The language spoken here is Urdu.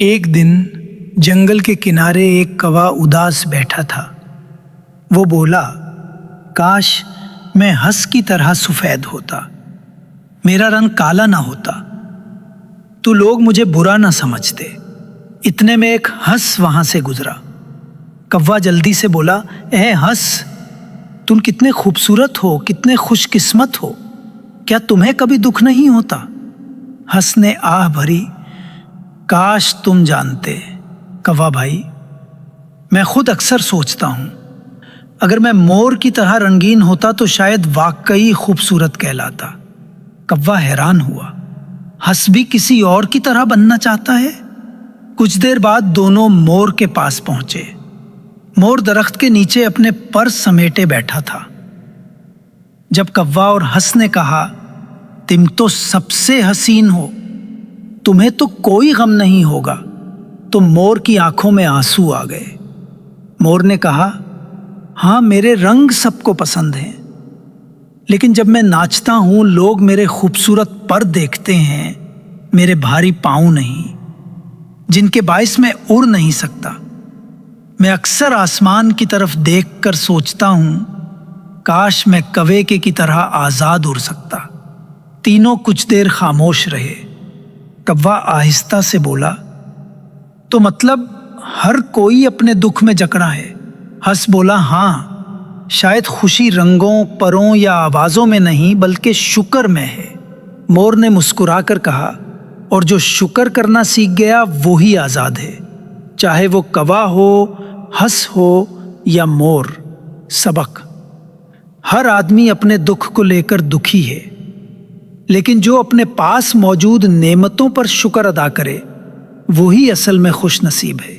ایک دن جنگل کے کنارے ایک کوا اداس بیٹھا تھا۔ وہ بولا، کاش میں ہنس کی طرح سفید ہوتا، میرا رنگ کالا نہ ہوتا، تو لوگ مجھے برا نہ سمجھتے۔ اتنے میں ایک ہنس وہاں سے گزرا۔ کوا جلدی سے بولا، اے ہنس، تم کتنے خوبصورت ہو، کتنے خوش قسمت ہو، کیا تمہیں کبھی دکھ نہیں ہوتا؟ ہنس نے آہ بھری، کاش تم جانتے کوا بھائی، میں خود اکثر سوچتا ہوں اگر میں مور کی طرح رنگین ہوتا تو شاید واقعی خوبصورت کہلاتا۔ کوا حیران ہوا، ہنس بھی کسی اور کی طرح بننا چاہتا ہے؟ کچھ دیر بعد دونوں مور کے پاس پہنچے۔ مور درخت کے نیچے اپنے پر سمیٹے بیٹھا تھا۔ جب کوا اور ہنس نے کہا، تم تو سب سے حسین ہو، تمہیں تو کوئی غم نہیں ہوگا، تو مور کی آنکھوں میں آنسو آ گئے۔ مور نے کہا، ہاں میرے رنگ سب کو پسند ہیں، لیکن جب میں ناچتا ہوں لوگ میرے خوبصورت پر دیکھتے ہیں، میرے بھاری پاؤں نہیں، جن کے باعث میں اڑ نہیں سکتا۔ میں اکثر آسمان کی طرف دیکھ کر سوچتا ہوں، کاش میں کوے کی طرح آزاد اڑ سکتا۔ تینوں کچھ دیر خاموش رہے۔ کوا آہستہ سے بولا، تو مطلب ہر کوئی اپنے دکھ میں جکڑا ہے؟ ہنس بولا، ہاں، شاید خوشی رنگوں، پروں یا آوازوں میں نہیں بلکہ شکر میں ہے۔ مور نے مسکرا کر کہا، اور جو شکر کرنا سیکھ گیا وہی آزاد ہے، چاہے وہ کوا ہو، ہنس ہو یا مور۔ سبق: ہر آدمی اپنے دکھ کو لے کر دکھی ہے، لیکن جو اپنے پاس موجود نعمتوں پر شکر ادا کرے وہی اصل میں خوش نصیب ہے۔